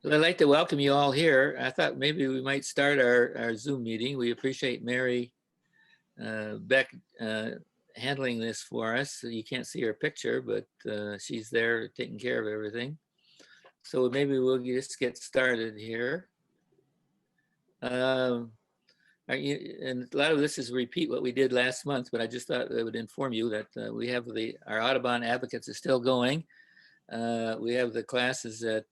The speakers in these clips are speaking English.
Well, I'd like to welcome you all here. I thought maybe we might start our Zoom meeting. We appreciate Mary Beck handling this for us. So you can't see her picture, but she's there taking care of everything. So maybe we'll just get started here. And a lot of this is repeat what we did last month, but I just thought I would inform you that we have our Audubon Advocates is still going. We have the classes at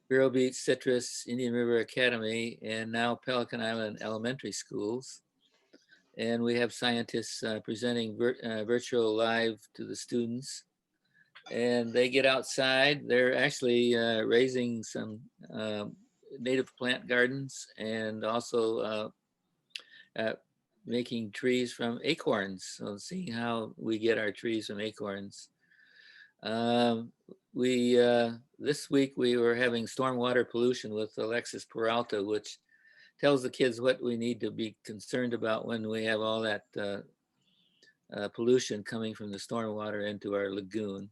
Vero Beach, Citrus, Indian River Academy, and now Pelican Island Elementary Schools. And we have scientists presenting virtual live to the students. And they get outside. They're actually raising some native plant gardens and also making trees from acorns. So seeing how we get our trees from acorns. This week we were having stormwater pollution with Alexis Peralta, which tells the kids what we need to be concerned about when we have all that pollution coming from the stormwater into our lagoon.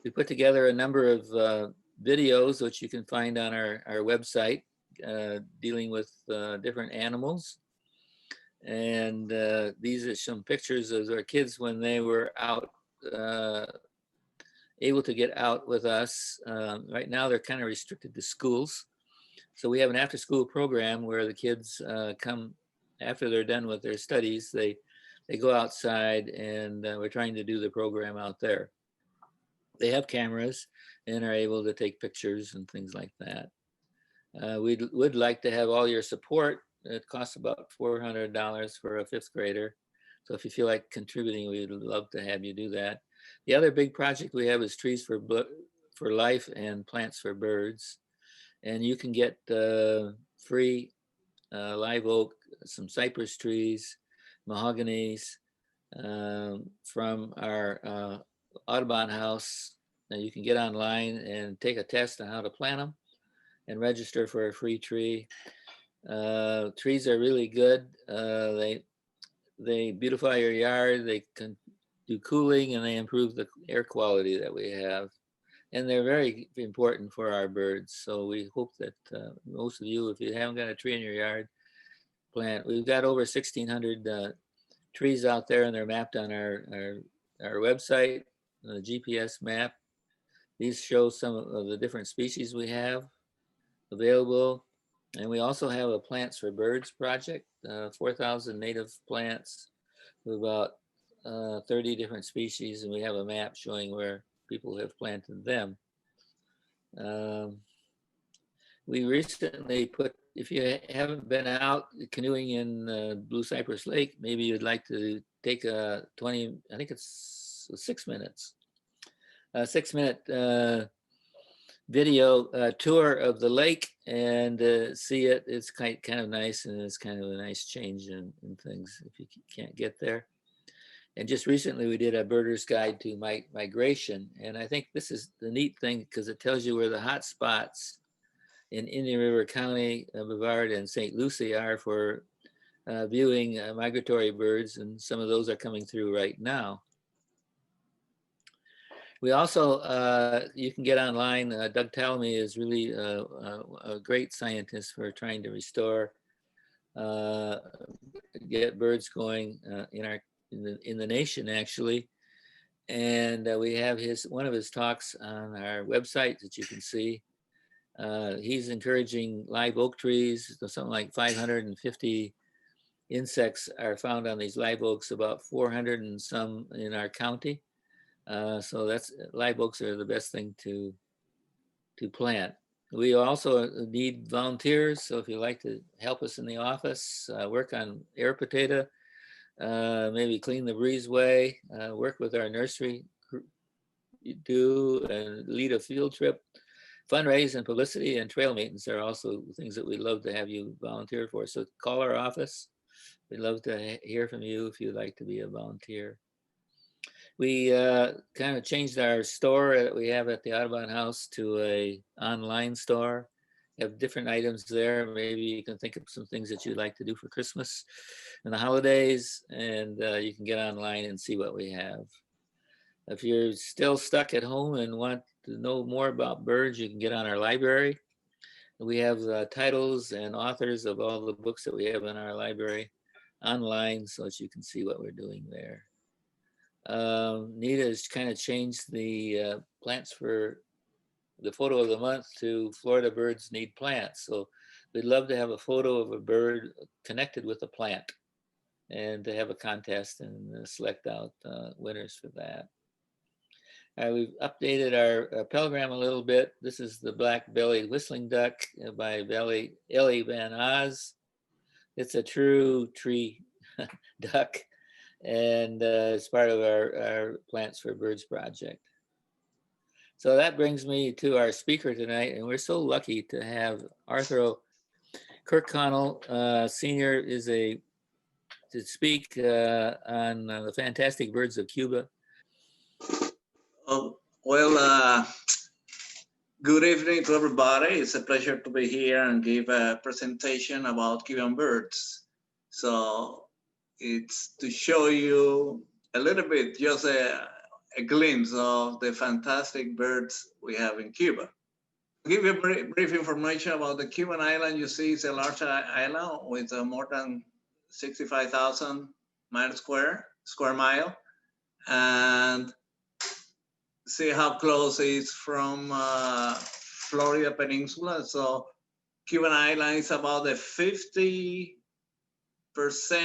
We put together a number of videos which you can find on our website dealing with different animals. And these are some pictures of our kids when they were out able to get out with us. Right now they're kind of restricted to schools. So we have an after school program where the kids come after they're done with their studies, they go outside and we're trying to do the program out there. They have cameras and are able to take pictures and things like that. We would like to have all your support. It costs about $400 for a fifth grader. So if you feel like contributing, we'd love to have you do that. The other big project we have is Trees for Life and Plants for Birds. And you can get free live oak, some cypress trees, mahoganies from our Audubon house. Now you can get online and take a test on how to plant them and register for a free tree. Trees are really good. They beautify your yard, they can do cooling, and they improve the air quality that we have. And they're very important for our birds. So we hope that most of you, if you haven't got a tree in your yard, plant. We've got over 1,600 trees out there, and they're mapped on our website, the GPS map. These show some of the different species we have available. And we also have a Plants for Birds project, 4,000 native plants with about 30 different species, and we have a map showing where people have planted them. We recently put, if you haven't been out canoeing in Blue Cypress Lake, maybe you'd like to take a 20, I think it's 6 minutes, a 6-minute video tour of the lake and see it. It's kind of nice, and it's kind of a nice change in things if you can't get there. And just recently we did a birder's guide to migration. And I think this is the neat thing because it tells you where the hot spots in Indian River County, Brevard, and St. Lucie are for viewing migratory birds. And some of those are coming through right now. We also, you can get online. Doug Talamy is really a great scientist for trying to restore, get birds going in the nation, actually. And we have one of his talks on our website that you can see. He's encouraging live oak trees. Something like 550 insects are found on these live oaks, about 400 and some in our county. So live oaks are the best thing to plant. We also need volunteers. So if you'd like to help us in the office, work on air potato, maybe clean the breezeway, work with our nursery and lead a field trip, fundraise and publicity and trail maintenance are also things that we'd love to have you volunteer for. So call our office. We'd love to hear from you if you'd like to be a volunteer. We kind of changed our store that we have at the Audubon House to an online store. You have different items there. Maybe you can think of some things that you'd like to do for Christmas and the holidays, and you can get online and see what we have. If you're still stuck at home and want to know more about birds, you can get on our library. We have titles and authors of all the books that we have in our library online so that you can see what we're doing there. Nita has kind of changed the plants for the photo of the month to Florida Birds Need Plants. So we'd love to have a photo of a bird connected with a plant and to have a contest and select out winners for that. We've updated our peligram a little bit. This is the black-bellied whistling duck by Ellie Van Oz. It's a true tree duck, and it's part of our Plants for Birds project. So that brings me to our speaker tonight, and we're so lucky to have Arturo Kirkconnell, Senior, to speak on the fantastic Birds of Cuba. Well, good evening to everybody. It's a pleasure to be here and give a presentation about Cuban birds. So it's to show you a little bit, just a glimpse of the fantastic birds we have in Cuba. To give you a brief information about the Cuban island, you see it's a large island with more than 65,000 square mile. And see how close it is from Florida Peninsula. So Cuban island is about the 50%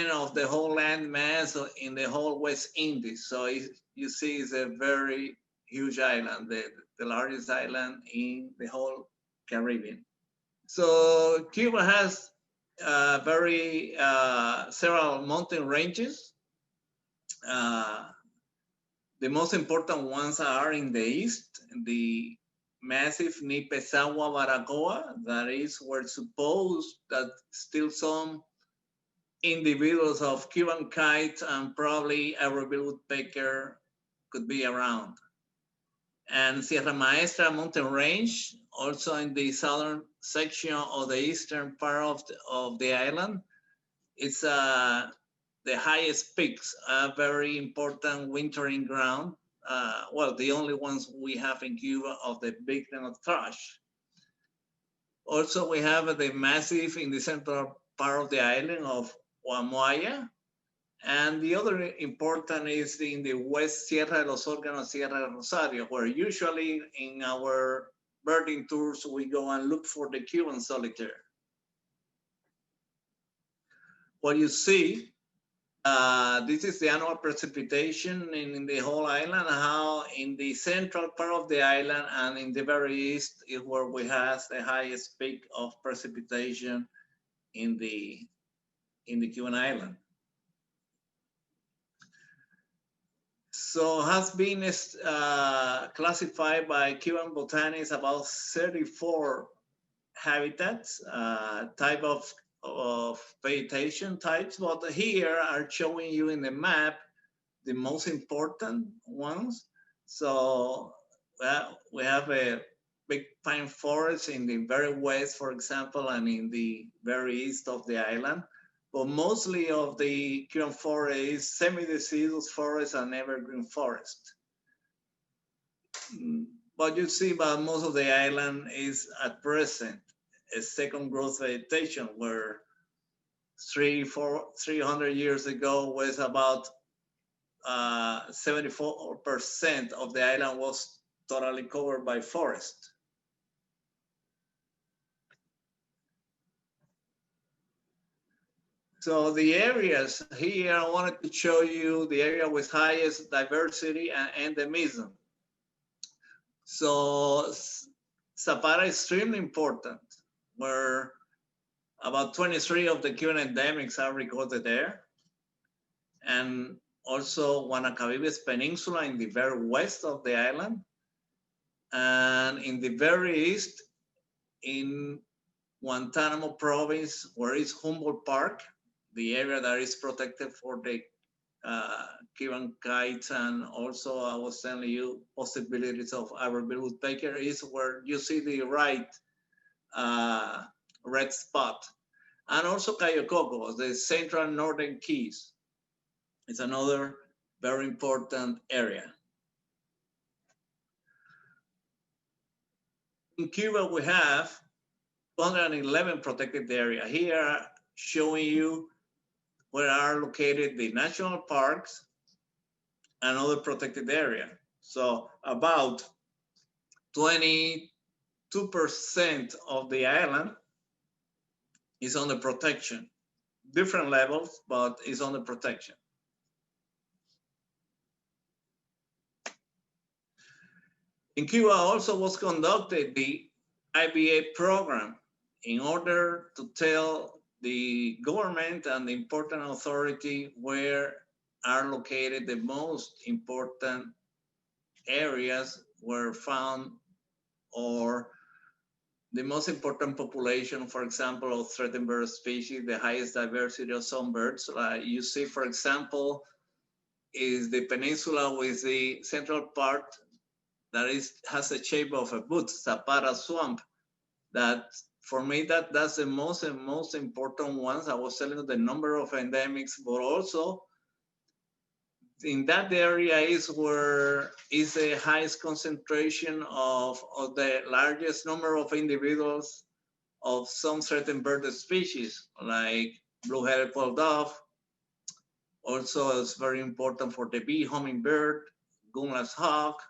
of the whole land mass in the whole West Indies. So you see it's a very huge island, the largest island in the whole Caribbean. So Cuba has several mountain ranges. The most important ones are in the east, the massive Nipesawa-Baracoa, that is where supposed that still some individuals of Cuban kite and probably a woodpecker could be around. And Sierra Maestra mountain range, also in the southern section of the eastern part of the island. It's the highest peaks, a very important wintering ground. Well, the only ones we have in Cuba of the big-tailed thrush. Also, we have the massive in the central part of the island of Huamuaya. And the other important is in the West Sierra de los Órganos, Sierra de Rosario, where usually in our birding tours, we go and look for the Cuban solitaire. What you see, this is the annual precipitation in the whole island, how in the central part of the island and in the very east is where we have the highest peak of precipitation in the Cuban island. So has been classified by Cuban botanists about 34 habitats, type of vegetation types, but here are showing you in the map the most important ones. So we have a big pine forest in the very west, for example, and in the very east of the island. But mostly of the Cuban forest is semi-deciduous forest and evergreen forest. But you see, but most of the island is at present a second growth vegetation, where 300 years ago was about 74% of the island was totally covered by forest. So the areas here, I wanted to show you the area with highest diversity and endemism. So Zapata is extremely important, where about 23 of the Cuban endemics are recorded there. And also Guanacabibes Peninsula in the very west of the island. And in the very east, in Guantanamo province, where is Humboldt Park, the area that is protected for the Cuban kites, and also I was telling you possibilities of Ivory-billed woodpecker, is where you see the right red spot. And also Cayo Coco, the central northern keys. It's another very important area. In Cuba, we have 211 protected area. Here, showing you where are located the national parks and other protected area. So about 22% of the island is under protection. Different levels, but is under protection. In Cuba also was conducted the IBA program in order to tell the government and the important authority where are located the most important areas were found, or the most important population, for example, of threatened bird species, the highest diversity of some birds. You see, for example, is the peninsula with the central part that has the shape of a boot, Zapata Swamp. That for me, that's the most important ones. I was telling you the number of endemics, but also in that area is where is the highest concentration of the largest number of individuals of some certain bird species, like blue-headed QUAIL-DOVE. Also, it's very important for the bee hummingbird, gundelach's hawk.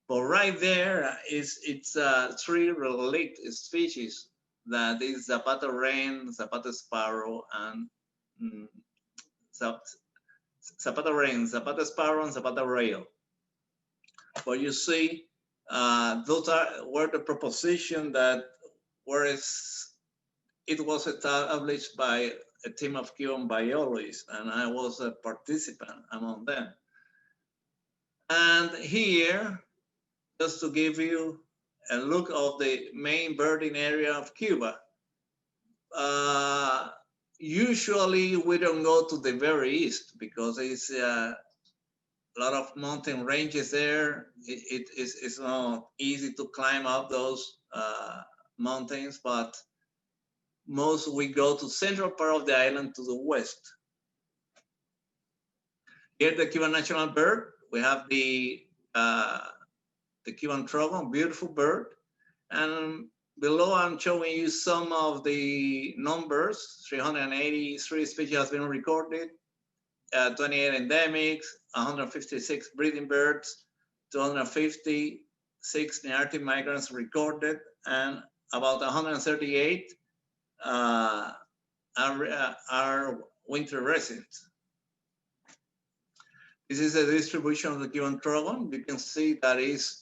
But right there it's 3 relict species, that is Zapata wren, Zapata sparrow, and Zapata wren, Zapata sparrow, and Zapata rail. But you see, those were the proposition that whereas it was established by a team of Cuban biologists, and I was a participant among them. And here, just to give you a look of the main birding area of Cuba. Usually we don't go to the very east because it's a lot of mountain ranges there. It's not easy to climb up those mountains, but most we go to central part of the island to the west. Here the Cuban national bird, we have the Cuban trogon, beautiful bird. And below I'm showing you some of the numbers. 383 species has been recorded, 28 endemics, 156 breeding birds, 256 nearctic migrants recorded, and about 138 are winter residents. This is the distribution of the Cuban trogon. You can see that is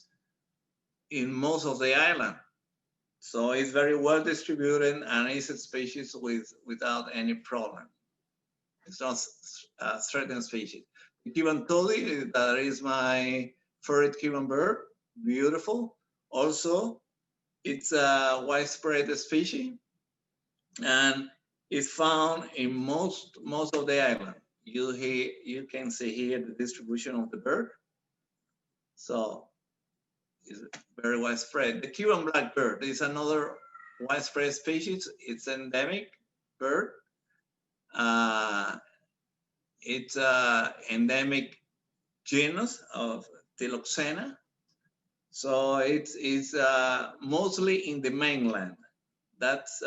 in most of the island. So it's very well distributed and it's a species without any problem. It's not a threatened species. The Cuban toddy, that is my favorite Cuban bird, beautiful. Also, it's a widespread species and it's found in most of the island. You can see here the distribution of the bird. So it's very widespread. The Cuban blackbird is another widespread species. It's endemic bird. It's an endemic genus of Tiloxena. So it's mostly in the mainland. That's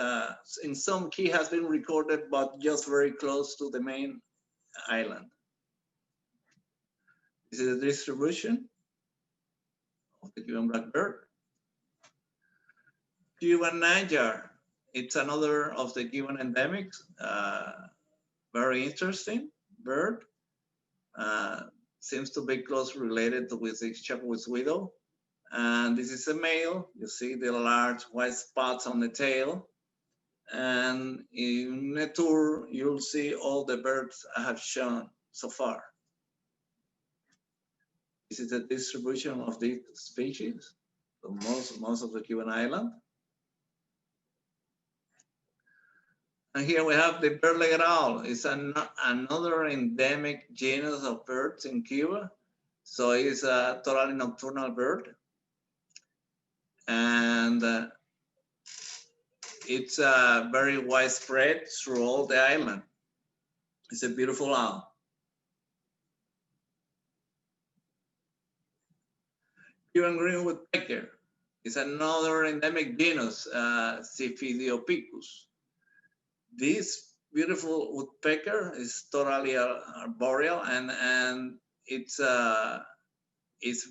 in some key has been recorded, but just very close to the main island. This is the distribution of the Cuban blackbird. Cuban Nightjar, it's another of the Cuban endemics. Very interesting bird. Seems to be closely related with the shepherd's widow. And this is a male. You see the large white spots on the tail. And in the tour, you'll see all the birds I have shown so far. This is the distribution of these species, so most of the Cuban island. And here we have the bird-legged owl. It's another endemic genus of birds in Cuba. So it's a totally nocturnal bird. And it's very widespread through all the island. It's a beautiful owl. Cuban green woodpecker. is another endemic genus, Siphidiopicus. This beautiful woodpecker is totally arboreal, and it's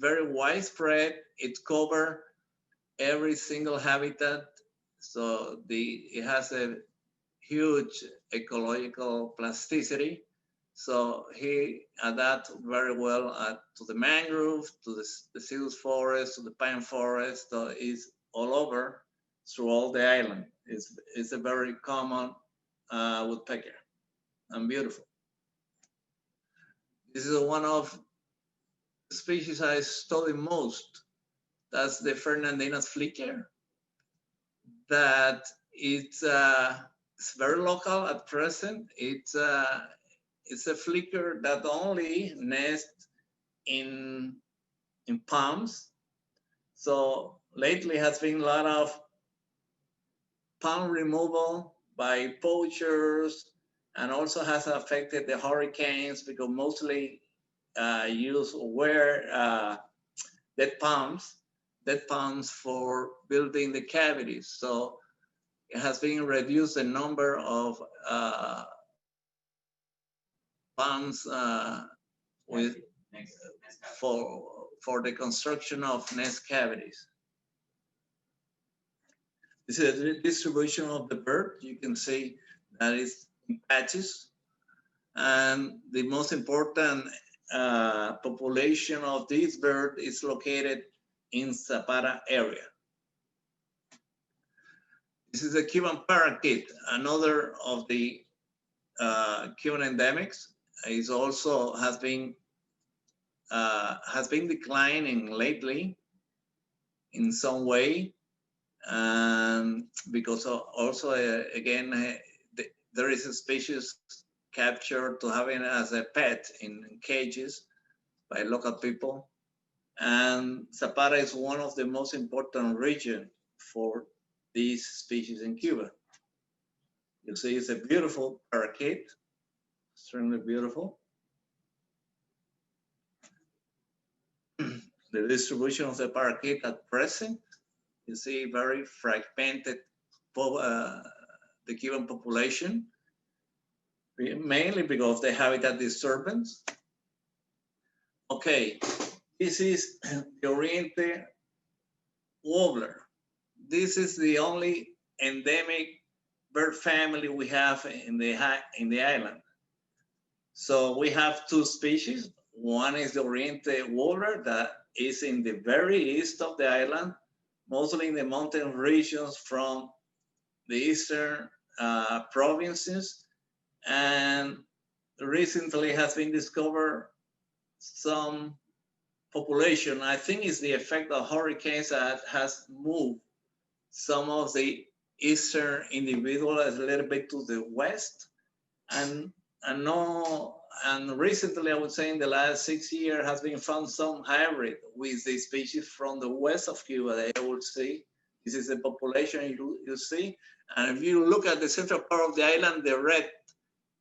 very widespread. It covers every single habitat, so it has a huge ecological plasticity. So he adapts very well to the mangrove, to the deciduous forest, to the pine forest. So it's all over through all the island. It's a very common woodpecker and beautiful. This is one of the species I study most. That's the Fernandina's flicker. That it's very local at present. It's a flicker that only nests in palms. So lately has been a lot of palm removal by poachers, and also has affected the hurricanes because mostly wear dead palms for building the cavities. So it has been reduced the number of palms for the construction of nest cavities. This is the distribution of the bird. You can see that is in patches, and the most important population of this bird is located in Zapata area. This is a Cuban parakeet, another of the Cuban endemics. Is also has been declining lately in some way, because also again there is a species captured to having as a pet in cages by local people, and Zapata is one of the most important regions for these species in Cuba. You see, it's a beautiful parakeet. Extremely beautiful. The distribution of the parakeet at present, you see very fragmented the Cuban population, mainly because of the habitat disturbance. Okay, this is the Oriente Warbler. This is the only endemic bird family we have in the island. So we have two species. One is the Oriente Warbler that is in the very east of the island, mostly in the mountain regions from the eastern provinces. And recently has been discovered some population. I think it's the effect of hurricanes that has moved some of the eastern individuals a little bit to the west. And recently, I would say in the last 6 years, has been found some hybrid with the species from the west of Cuba that I would see. This is the population you see. And if you look at the central part of the island, the red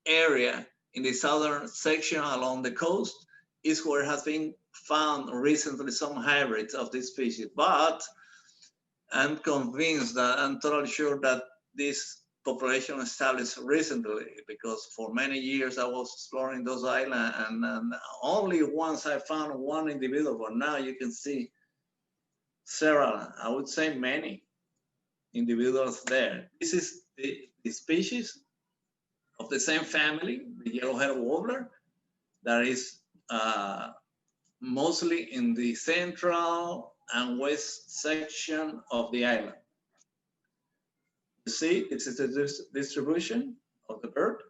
area in the southern section along the coast is where has been found recently some hybrids of this species. But I'm convinced that I'm totally sure that this population established recently, because for many years I was exploring those islands, and only once I found one individual, but now you can see several, I would say many individuals there. This is the species of the same family, the yellow-headed warbler, that is mostly in the central and west section of the island. You see, this is the distribution of the bird.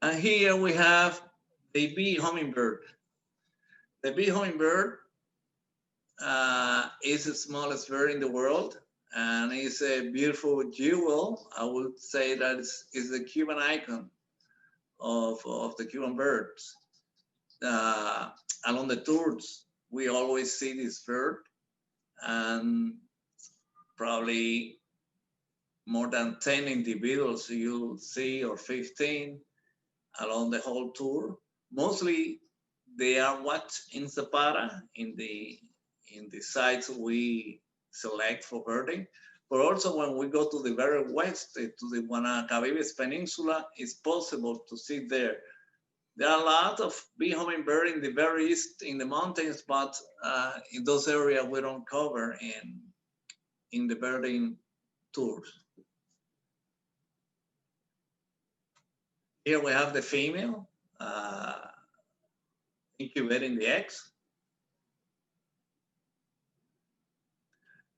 And here we have the bee hummingbird. The bee hummingbird is the smallest bird in the world, and it's a beautiful jewel. I would say that is the Cuban icon of the Cuban birds. Along the tours, we always see this bird, and probably more than 10 individuals you'll see, or 15 along the whole tour. Mostly they are watched in Zapata, in the in the sites we select for birding. But also when we go to the very west, to the Guanacabibes Peninsula, it's possible to see there. There are a lot of bee hummingbird in the very east in the mountains, but in those areas we don't cover in the birding tours. Here we have the female incubating the eggs.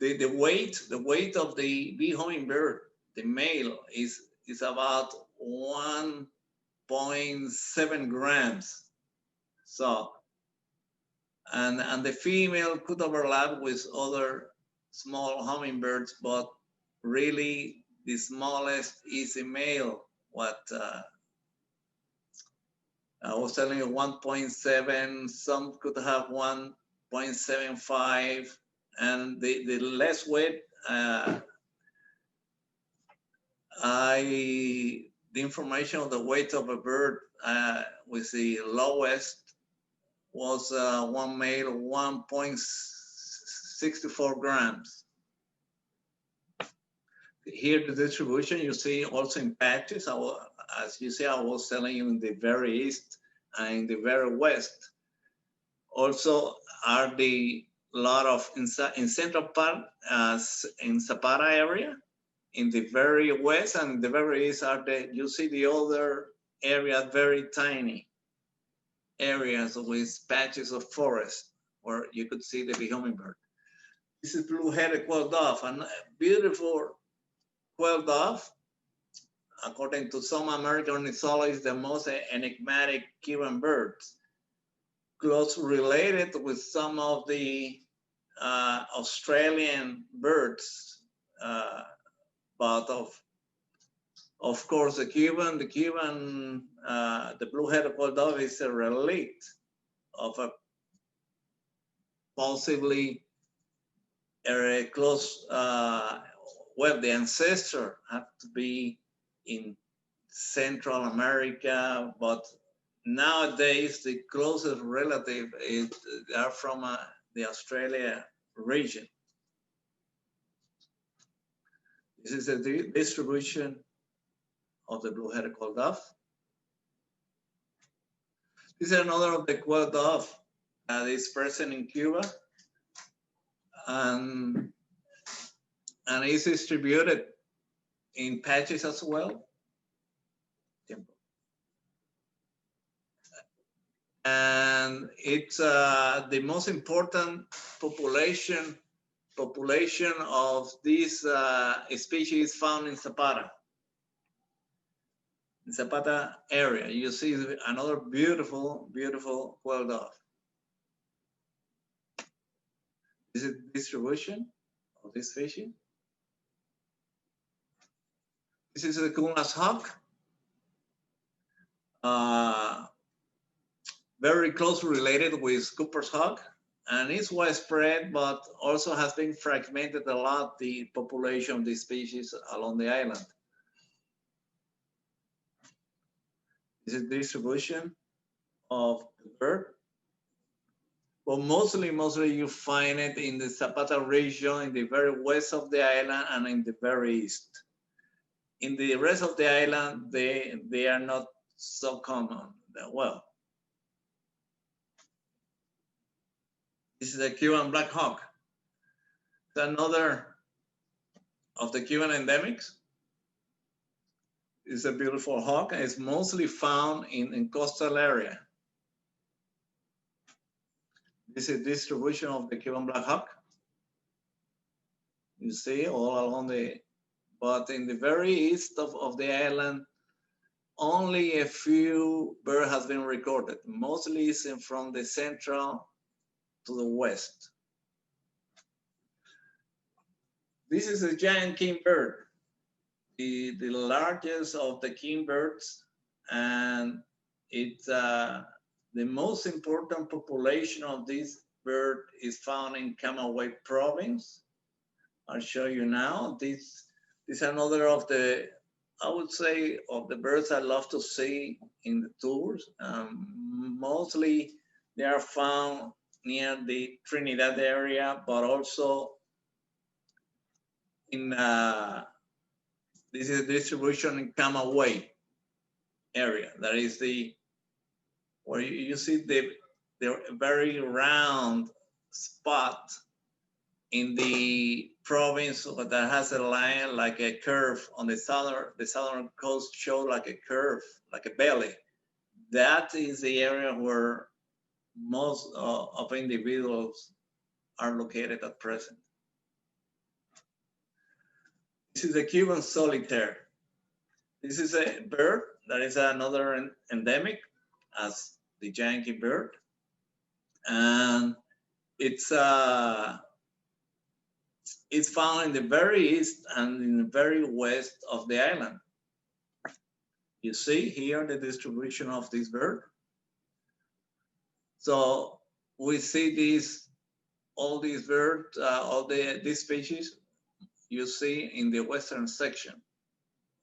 The weight of the bee hummingbird, the male, is about 1.7 grams. So, and the female could overlap with other small hummingbirds, but really the smallest is a male. What I was telling you, 1.7, some could have 1.75, and the less weight, the information of the weight of a bird with the lowest was one male, 1.64 grams. Here the distribution you see also in patches. As you see, I was telling you in the very east and in the very west. Also are the lot of in central part, in Zapata area, in the very west and the very east are you see the other area, very tiny areas with patches of forest where you could see the bee hummingbird. This is blue-headed quail-dove, and beautiful quail-dove. According to some American ornithologists, the most enigmatic Cuban birds, close related with some of the Australian birds, but of course the blue-headed quail-dove is a relict of a possibly a close, well, the ancestor had to be in Central America, but nowadays the closest relative are from the Australia region. This is the distribution of the blue-headed quail-dove. This is another of the quail-dove that is present in Cuba, and is distributed in patches as well. And it's the most important population of this species found in Zapata. In Zapata area, you see another beautiful, beautiful quail-dove. This is distribution of this species. This is the Cunla's hawk. Very closely related with Cooper's hawk, and is widespread, but also has been fragmented a lot, the population of this species along the island. This is distribution of the bird. But mostly you find it in the Zapata region, in the very west of the island, and in the very east. In the rest of the island, they are not so common. Well, this is the Cuban black hawk. It's another of the Cuban endemics. It's a beautiful hawk, and it's mostly found in coastal area. This is distribution of the Cuban black hawk. You see all along but in the very east of the island, only a few birds has been recorded. Mostly it's from the central to the west. This is a giant kingbird, the largest of the kingbirds, and it's the most important population of this bird is found in Camagüey province. I'll show you now. This is another of the, I would say, of the birds I love to see in the tours. Mostly they are found near the Trinidad area, but also in this is distribution in Camagüey area. That is the where you see the very round spot in the province that has a line like a curve on the southern coast, show like a curve, like a belly. That is the area where most of individuals are located at present. This is a Cuban solitaire. This is a bird that is another endemic as the Yankee bird. And it's found in the very east and in the very west of the island. You see here the distribution of this bird. So we see all these birds, these species you see in the western section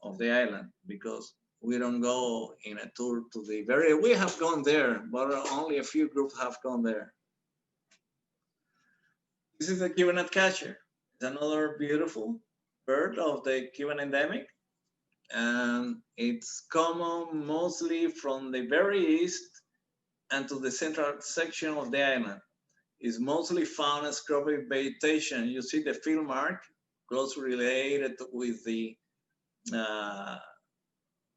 of the island, because we don't go in a tour to the very, we have gone there, but only a few groups have gone there. This is the Cuban Gnatcatcher. It's another beautiful bird of the Cuban endemic. And it's common mostly from the very east and to the central section of the island. It's mostly found as scrubby vegetation. You see the field mark, closely related with the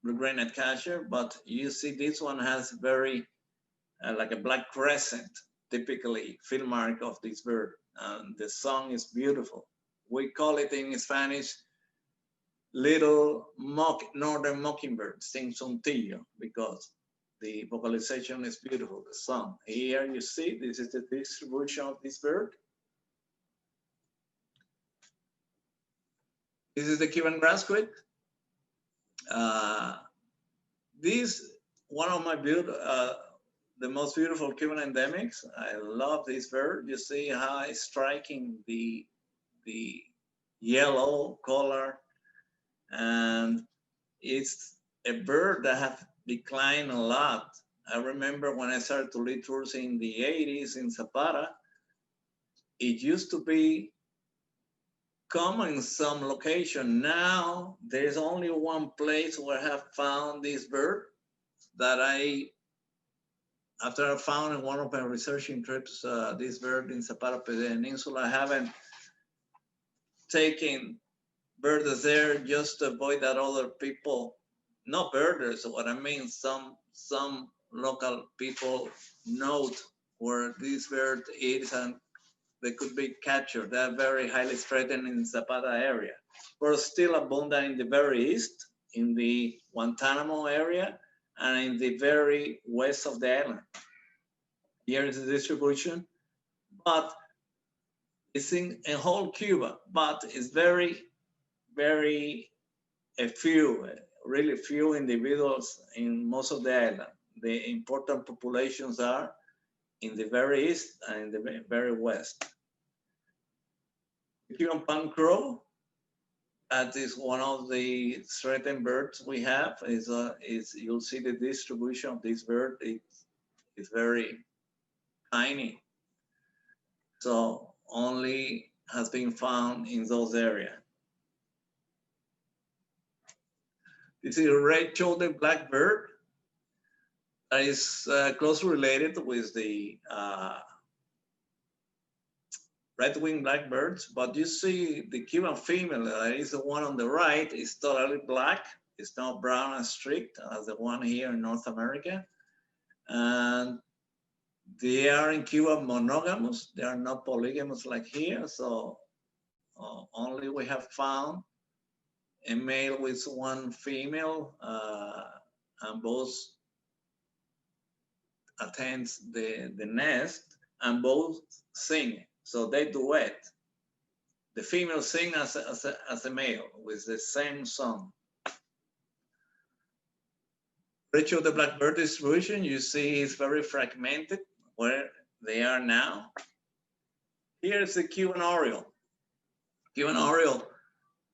blue-gray gnatcatcher, but you see this one has very, like a black crescent, typically field mark of this bird. And the song is beautiful. We call it in Spanish, little northern mockingbird, sings sontillo, because the vocalization is beautiful, the song. Here you see, this is the distribution of this bird. This is the Cuban GRASSQUIT. This, one of my the most beautiful Cuban endemics. I love this bird. You see how it's striking the yellow color. And it's a bird that has declined a lot. I remember when I started to lead tours in the 80s in Zapata, it used to be common in some location. Now there's only one place where I have found this bird that after I found in one of my researching trips, this bird in Zapata Peninsula, I haven't taken birders there just to avoid that other people, not birders, what I mean, some local people note where this bird is and they could be captured. They're very highly threatened in the Zapata area, but still abundant in the very east, in the Guantanamo area, and in the very west of the island. Here is the distribution, but it's in whole Cuba, but it's very few, really few individuals in most of the island. The important populations are in the very east and in the very west. The Cuban palm crow, that is one of the threatened birds we have. You'll see the distribution of this bird. It's very tiny, so only has been found in those areas. This is a red-shouldered blackbird that is closely related with the red-winged blackbirds, but you see the Cuban female, that is the one on the right, is totally black. It's not brown and streaked as the one here in North America. And they are in Cuba monogamous. They are not polygamous like here. So only we have found a male with one female, and both attends the nest, and both sing. So they duet. The female sing as a male with the same song. Ratio of the blackbird distribution, you see, is very fragmented where they are now. Here's the Cuban oriole. Cuban oriole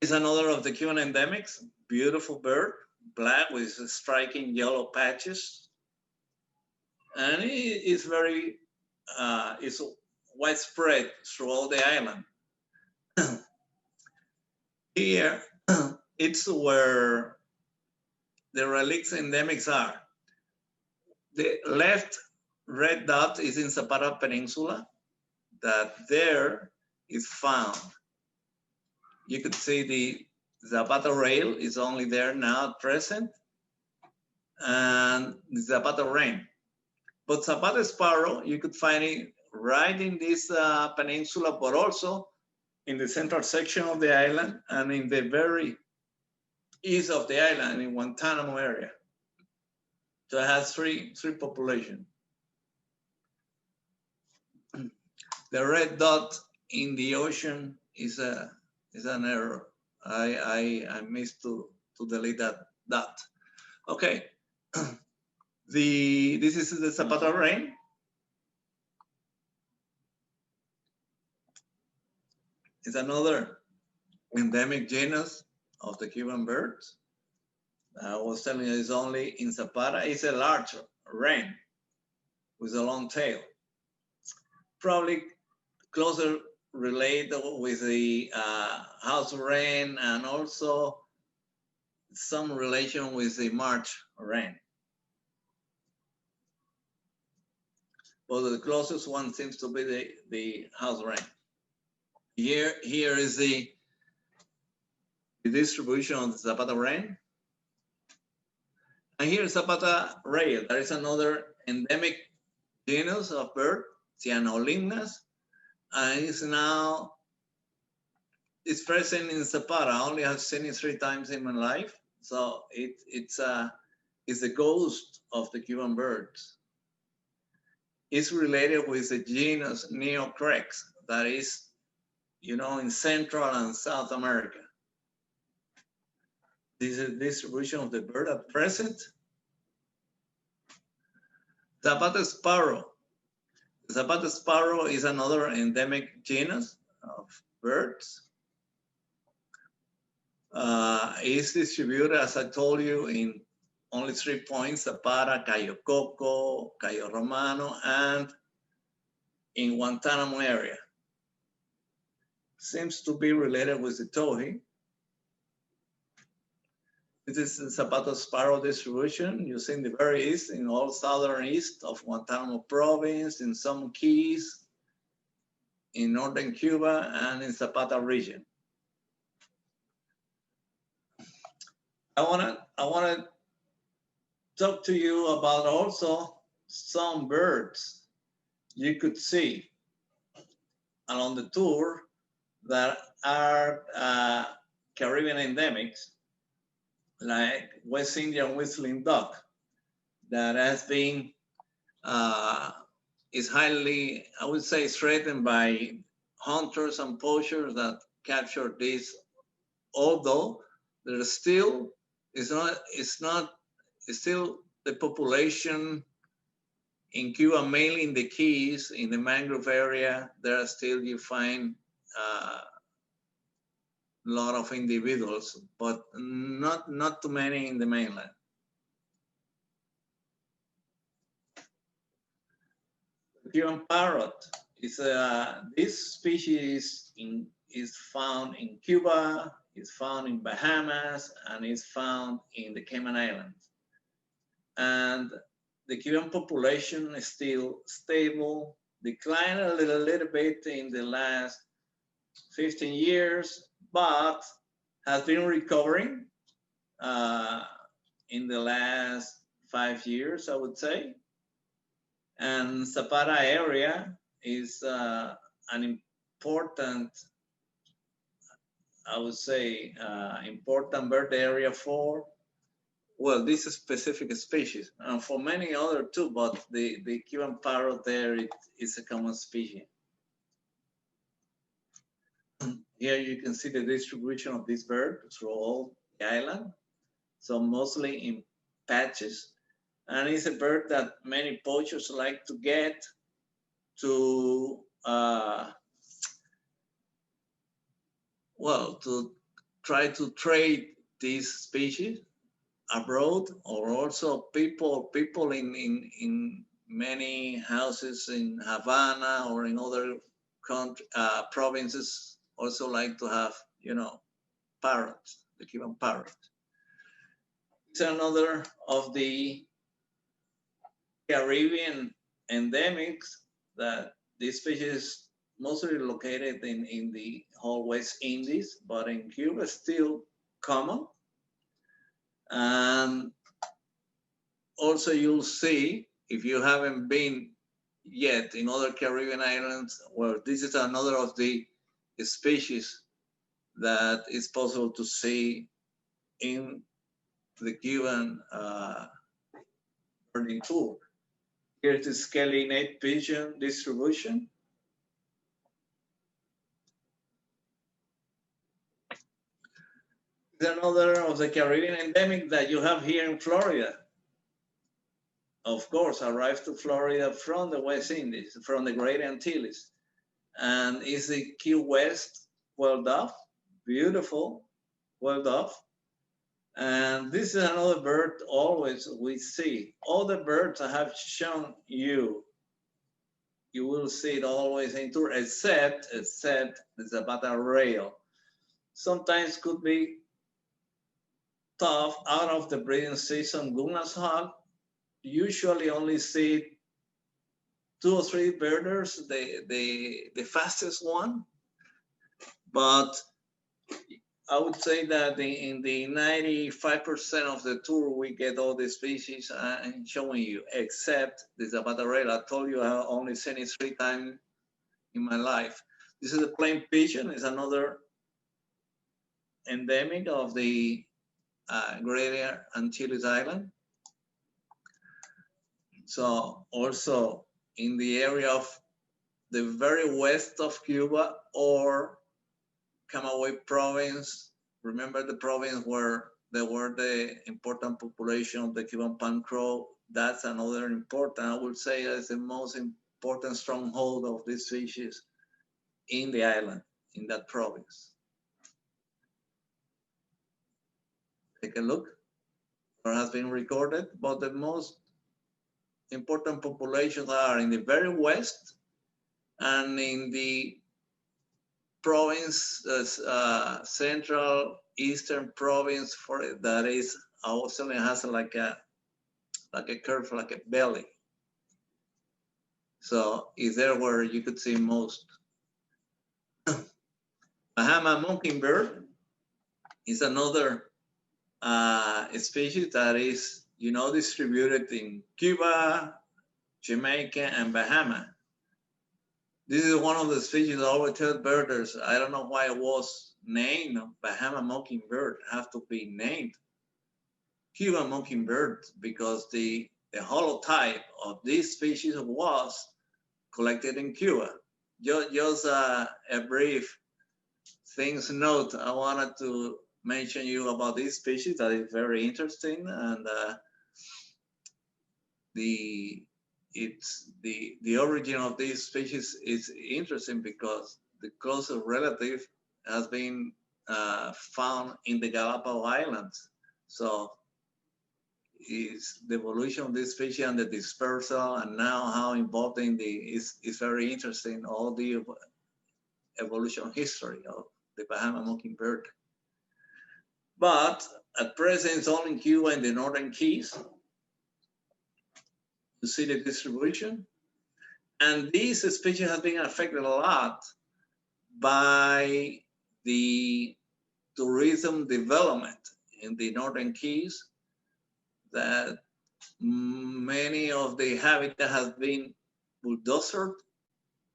is another of the Cuban endemics. Beautiful bird, black with striking yellow patches. And it is very is widespread throughout the island. Here, it's where the relics endemics are. The left red dot is in Zapata Peninsula, that there is found. You could see the Zapata rail is only there now at present, and the Zapata wren. But Zapata sparrow, you could find it right in this peninsula, but also in the central section of the island and in the very east of the island in Guantanamo area. So it has three populations. The red dot in the ocean is an error. I missed to delete that dot. Okay. This is the Zapata wren. It's another endemic genus of the Cuban birds. I was telling you it's only in Zapata. It's a large wren with a long tail. Probably closer related with the house wren and also some relation with the marsh wren. But the closest one seems to be the house wren. Here is the distribution of the Zapata wren. And here is Zapata rail. There is another endemic genus of bird, Cyanolimnas, and it's present in Zapata. I only have seen it 3 times in my life. So it's the ghost of the Cuban birds. It's related with the genus Neocrex that is, in Central and South America. This is the distribution of the bird at present. Zapata sparrow. Zapata sparrow is another endemic genus of birds. It's distributed, as I told you, in only 3 points: Zapata, Cayo Coco, Cayo Romano, and in Guantanamo area. Seems to be related with the towhee. This is the Zapata sparrow distribution. You see in the very east, in all southern east of Guantanamo province, in some keys, in northern Cuba, and in Zapata region. I wanna talk to you about also some birds you could see along the tour that are Caribbean endemics, like West Indian whistling duck, that has been, is highly, I would say, threatened by hunters and poachers that capture this, although there still still the population in Cuba, mainly in the Keys, in the mangrove area, there are still, you find a lot of individuals, but not too many in the mainland. Cuban parrot is this species is found in Cuba, is found in Bahamas, and is found in the Cayman Islands. And the Cuban population is still stable, declined a little bit in the last 15 years, but has been recovering in the last 5 years, I would say. And Zapata area is an important, I would say, important bird area for, well, this specific species, and for many other too, but the Cuban parrot there is a common species. Here you can see the distribution of this bird through all the island, so mostly in patches. And it's a bird that many poachers like to get to, well, to try to trade this species abroad, or also people in many houses in Havana or in other provinces also like to have, you know, parrots, the Cuban parrot. It's another of the Caribbean endemics that this species is mostly located in the whole West Indies, but in Cuba still common. And also you'll see, if you haven't been yet in other Caribbean islands, well, this is another of the species that is possible to see in the Cuban birding tour. Here's the scaly-necked pigeon distribution. It's another of the Caribbean endemic that you have here in Florida. Of course, arrived to Florida from the West Indies, from the Great Antilles. And it's the Key West QUAIL-DOVE, beautiful QUAIL-DOVE. And this is another bird always we see. All the birds I have shown you, you will see it always in tour, except it's about a rail. Sometimes could be tough out of the breeding season. Gungnas's hawk usually only see 2 or 3 birders, the fastest one. But I would say that in the 95% of the tour, we get all the species I'm showing you, except the Zapata rail. I told you I only seen it 3 times in my life. This is a plain pigeon. It's another endemic of the Greater Antilles Island. So also in the area of the very west of Cuba or Camagüey province. Remember the province where there were the important population of the Cuban palm crow. That's another important, I would say, is the most important stronghold of this species in the island, in that province. Take a look. What has been recorded, but the most important populations are in the very west and in the province, central eastern province, for that is also has like a curve, like a belly. So is there where you could see most. Bahama Mockingbird is another species that is, you know, distributed in Cuba, Jamaica, and Bahama. This is one of the species I always tell birders. I don't know why it was named Bahama Mockingbird. Have to be named Cuban Mockingbird because the holotype of this species was collected in Cuba. Just a brief things note. I wanted to mention you about this species that is very interesting, and the origin of this species is interesting because the closest relative has been found in the Galapagos Islands. So is the evolution of this species and the dispersal, and now how involved in the is very interesting, all the evolution history of the Bahama Mockingbird. But at present, it's only in Cuba and the Northern Keys. You see the distribution. And this species has been affected a lot by the tourism development in the Northern Keys, that many of the habitat has been bulldozed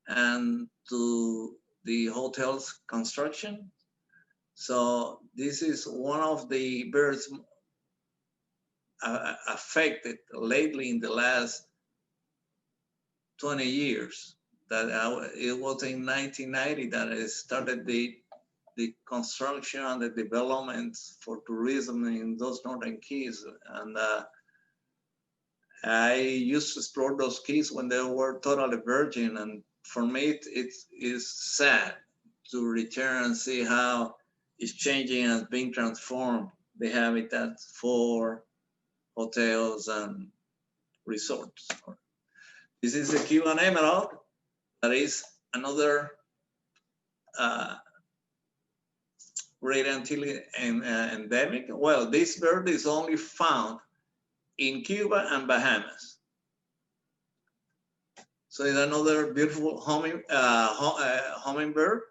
and to the hotels construction. So this is one of the birds affected lately in the last 20 years. That it was in 1990 that it started the construction and the development for tourism in those Northern Keys. And I used to explore those keys when they were totally virgin. And for me, it is sad to return and see how it's changing and being transformed, the habitat for hotels and resorts. This is the Cuban emerald. That is another great Antillean endemic. Well, this bird is only found in Cuba and Bahamas. So it's another beautiful hummingbird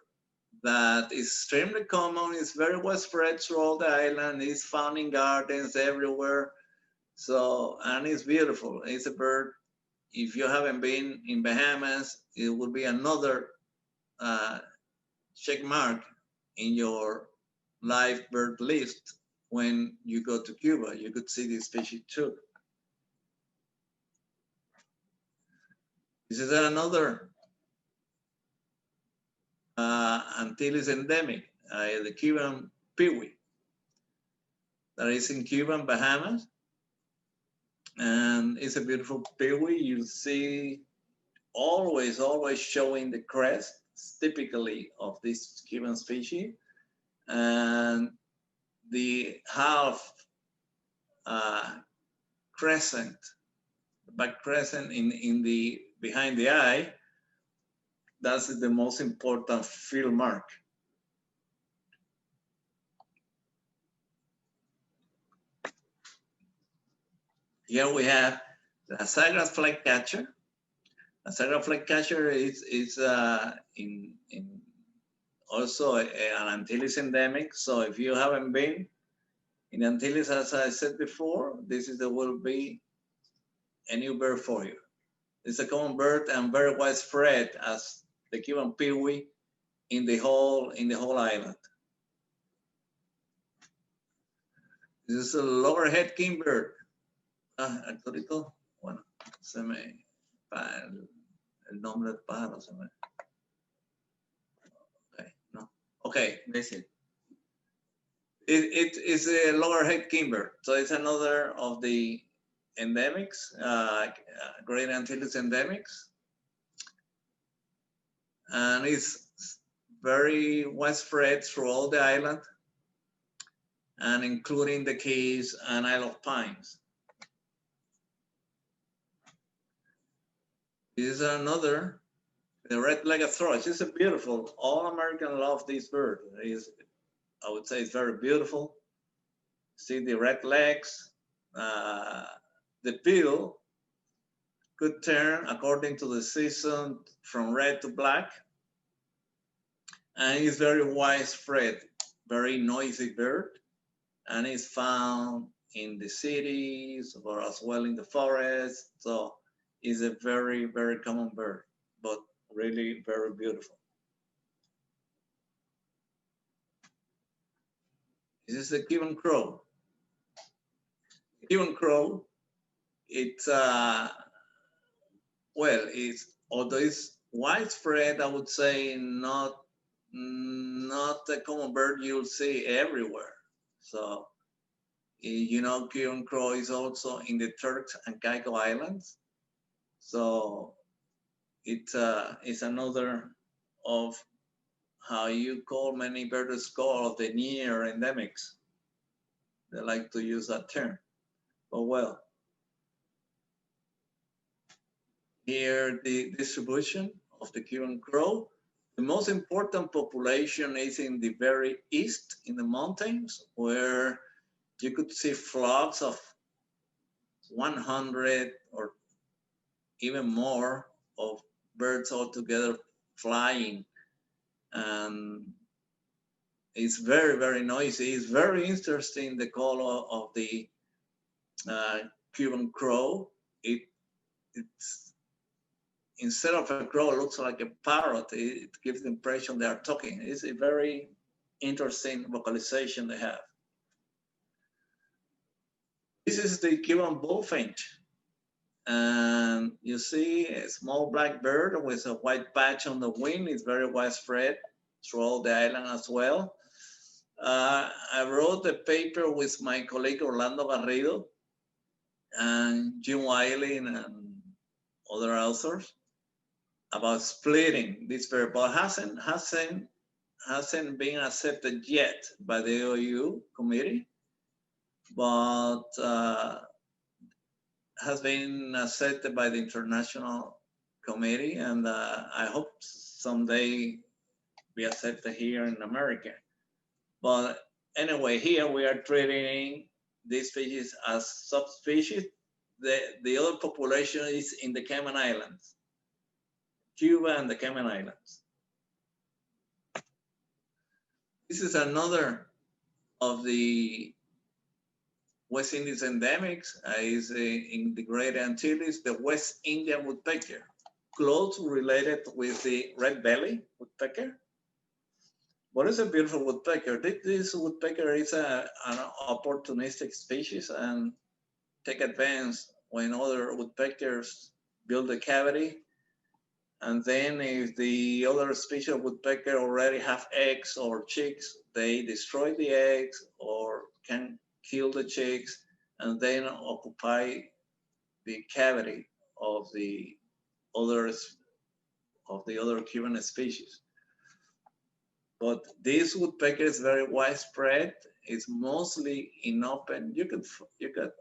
that is extremely common. It's very well spread throughout the island. It's found in gardens everywhere. So, and it's beautiful. It's a bird. If you haven't been in Bahamas, it will be another check mark in your live bird list. When you go to Cuba, you could see this species too. This is another Antilles endemic, the Cuban PEWEE, that is in Cuba and Bahamas. And it's a beautiful PEWEE. You see always showing the crest, typically of this Cuban species. And the half crescent, back crescent in the behind the eye, that's the most important field mark. Here we have the Sagra Flycatcher. The Sagra Flycatcher is also an Antilles endemic. So if you haven't been in Antilles, as I said before, this will be a new bird for you. It's a common bird and very widespread as the Cuban PEWEE in the whole island. This is a loggerhead kingbird. Arturito, bueno, se me va el nombre del pájaro. Se me... Okay, no. Okay, that's it. It is a loggerhead kingbird. So it's another of the endemics, Great Antilles endemics. And it's very widespread throughout the island, and including the Keys and Isle of Pines. This is another, the red-legged thrush. It's a beautiful, all Americans love this bird. I would say it's very beautiful. See the red legs. The bill could turn according to the season from red to black. And it's very widespread, very noisy bird. And it's found in the cities or as well in the forest. So it's a very, very common bird, but really very beautiful. This is the Cuban crow. The Cuban crow, it's well, although it's widespread, I would say not a common bird you'll see everywhere. So, you know, Cuban crow is also in the Turks and Caicos Islands. So it's another of how you call many birders call of the near endemics. They like to use that term. But well, here the distribution of the Cuban crow. The most important population is in the very east, in the mountains, where you could see flocks of 100 or even more of birds all together flying. And it's very, very noisy. It's very interesting, the call of the Cuban crow. It's instead of a crow, it looks like a parrot. It gives the impression they are talking. It's a very interesting vocalization they have. This is the Cuban bullfinch. And you see a small black bird with a white patch on the wing. It's very widespread throughout the island as well. I wrote a paper with my colleague Orlando Garrido and Jim Wiley and other authors about splitting this bird, but hasn't been accepted yet by the OU committee, but has been accepted by the International committee, and I hope someday be accepted here in America. But anyway, here we are treating this species as subspecies. The other population is in the Cayman Islands, Cuba and the Cayman Islands. This is another of the West Indies endemics, is in the Great Antilles, the West Indian woodpecker, close related with the red belly woodpecker. But it's a beautiful woodpecker. This woodpecker is an opportunistic species and take advantage when other woodpeckers build a cavity. And then if the other species of woodpecker already have eggs or chicks, they destroy the eggs or can kill the chicks and then occupy the cavity of the other Cuban species. But this woodpecker is very widespread. It's mostly in open. You could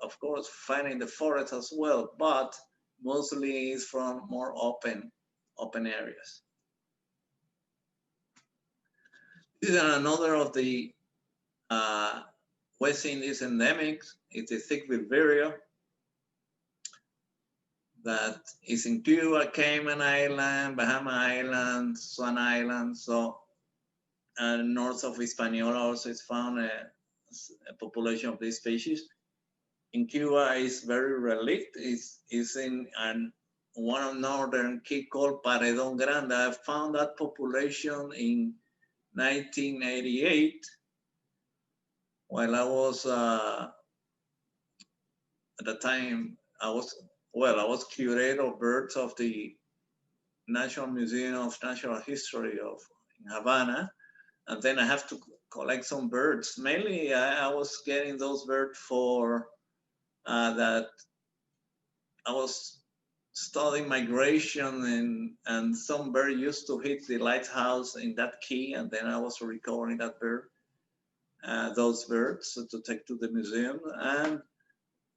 of course find in the forest as well, but mostly is from more open areas. This is another of the West Indies endemics. It's a thick-billed vireo that is in Cuba, Cayman Island, Bahama Island, Swan Island. So, and north of Hispaniola also is found a population of this species. In Cuba, it's very relict. It's in one of northern key called Paredon Grande. I found that population in 1988 while I was at the time I was curator of birds of the National Museum of Natural History in Havana, and then I have to collect some birds. Mainly, I was getting those birds for that I was studying migration, and some bird used to hit the lighthouse in that key, and then I was recovering that bird, those birds to take to the museum. And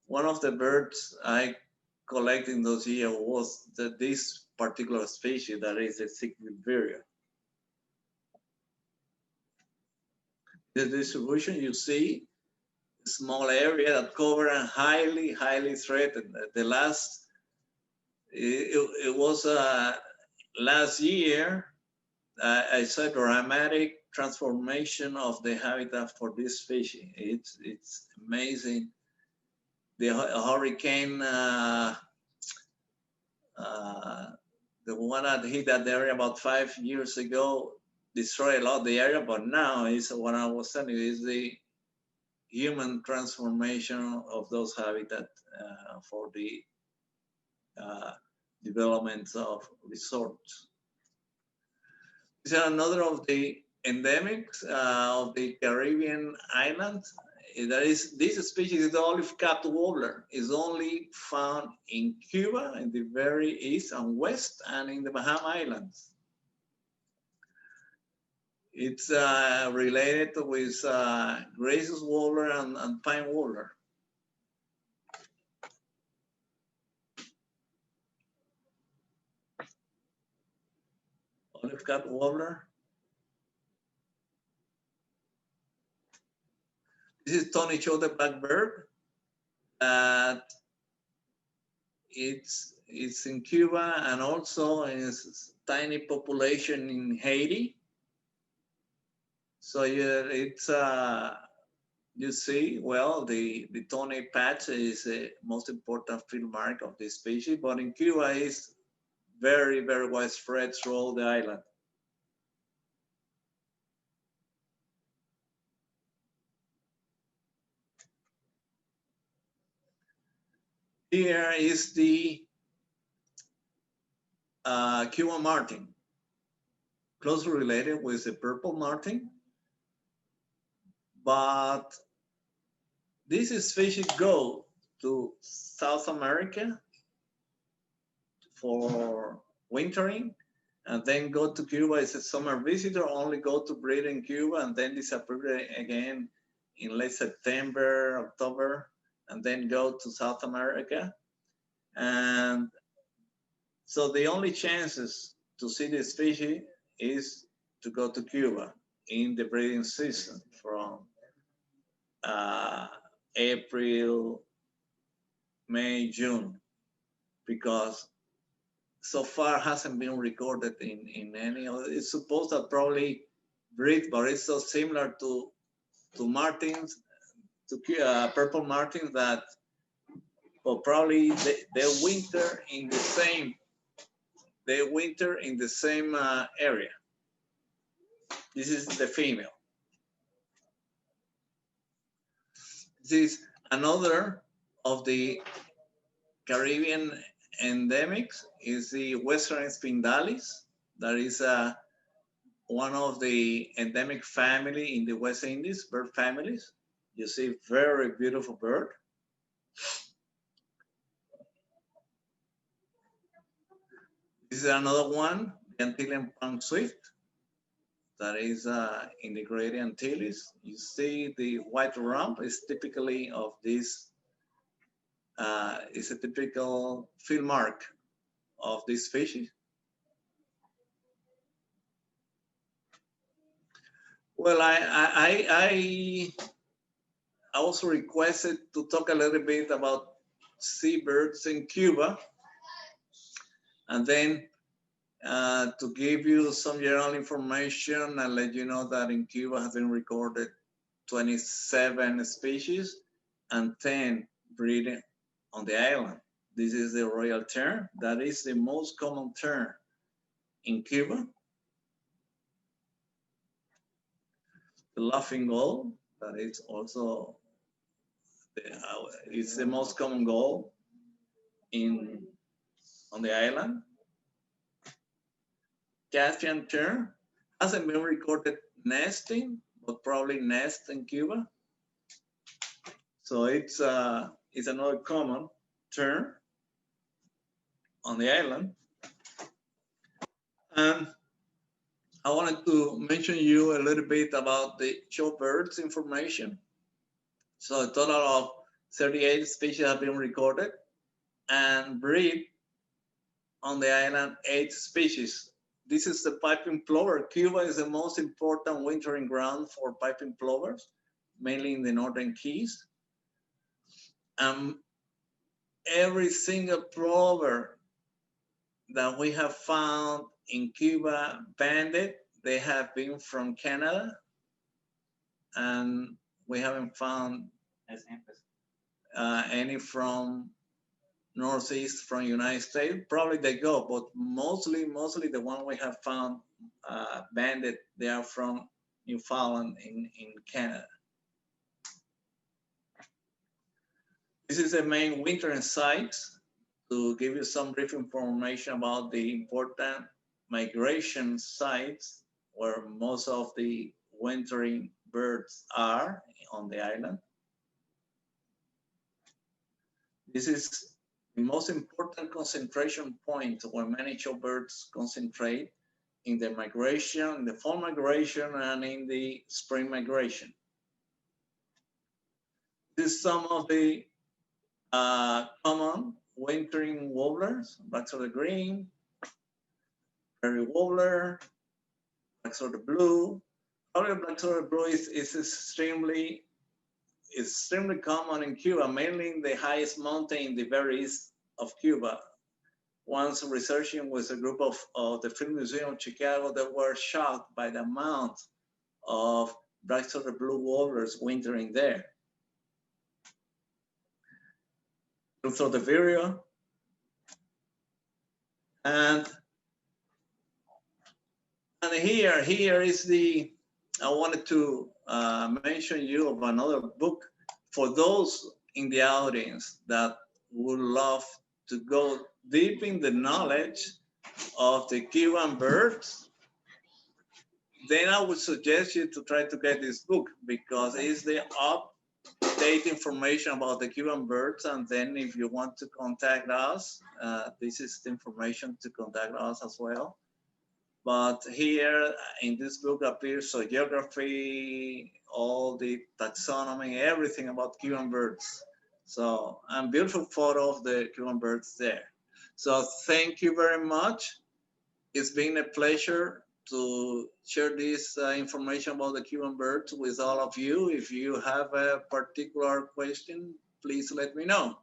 one of the birds I collected in those years was this particular species that is a thick-billed vireo. The distribution you see, small area that cover and highly threatened. The last, it was last year, I saw dramatic transformation of the habitat for this species. It's amazing. The hurricane, the one that hit that area about 5 years ago, destroyed a lot of the area, but now is what I was telling you, is the human transformation of those habitats for the development of resorts. This is another of the endemics of the Caribbean islands. This species is the olive-capped warbler. Is only found in Cuba, in the very east and west, and in the Bahama Islands. It's related with Grace's warbler and pine warbler. Olive-capped warbler. This is tawny-shouldered blackbird. It's in Cuba and also in a tiny population in Haiti. So yeah, it's you see, well, the tawny patch is the most important field mark of this species, but in Cuba it's very widespread throughout the island. Here is the Cuban martin, closely related with the purple martin, but this species go to South America for wintering, and then go to Cuba as a summer visitor, only go to breed in Cuba, and then disappear again in late September, October, and then go to South America. And So the only chances to see the species is to go to Cuba in the breeding season from April, May, June, because so far hasn't been recorded in any other. It's supposed to probably breed, but it's so similar to martins, to purple martins, that well, probably they winter in the same. They winter in the same area. This is the female. This is another of the Caribbean endemics, is the Western Spindalis. That is one of the endemic family in the West Indies, bird families. You see, very beautiful bird. This is another one, the Antillean palm swift, that is in the Great Antilles. You see the white rump is typically of this, is a typical field mark of this species. Well, I also requested to talk a little bit about seabirds in Cuba, and then to give you some general information and let you know that in Cuba has been recorded 27 species and 10 breeding on the island. This is the royal tern. That is the most common tern in Cuba. The laughing gull, that is also it's the most common gull on the island. Caspian tern hasn't been recorded nesting, but probably nest in Cuba. So it's another common tern on the island. And I wanted to mention you a little bit about the showbirds information. So a total of 38 species have been recorded and breed on the island 8 species. This is the piping plover. Cuba is the most important wintering ground for piping plovers, mainly in the northern keys. Every single plover that we have found in Cuba banded, they have been from Canada, and we haven't found any from Northeast from United States. Probably they go, but mostly the one we have found banded, they are from Newfoundland in Canada. This is the main wintering sites to give you some brief information about the important migration sites where most of the wintering birds are on the island. This is the most important concentration point where many showbirds concentrate in the migration, in the fall migration, and in the spring migration. This is some of the common wintering warblers: black-throated green, prairie warbler, black-throated blue. Probably black-throated blue is extremely common in Cuba, mainly in the highest mountain in the very east of Cuba. Once researching with a group of the Film Museum of Chicago, they were shocked by the amount of black-throated blue warblers wintering there. Through the video, and here is the, I wanted to mention you of another book for those in the audience that would love to go deep in the knowledge of the Cuban birds. Then I would suggest you to try to get this book, because it's the up-to-date information about the Cuban birds. And then if you want to contact us, this is the information to contact us as well. But here in this book appears so geography, all the taxonomy, everything about Cuban birds. So, and beautiful photo of the Cuban birds there. So thank you very much. It's been a pleasure to share this information about the Cuban birds with all of you. If you have a particular question, please let me know.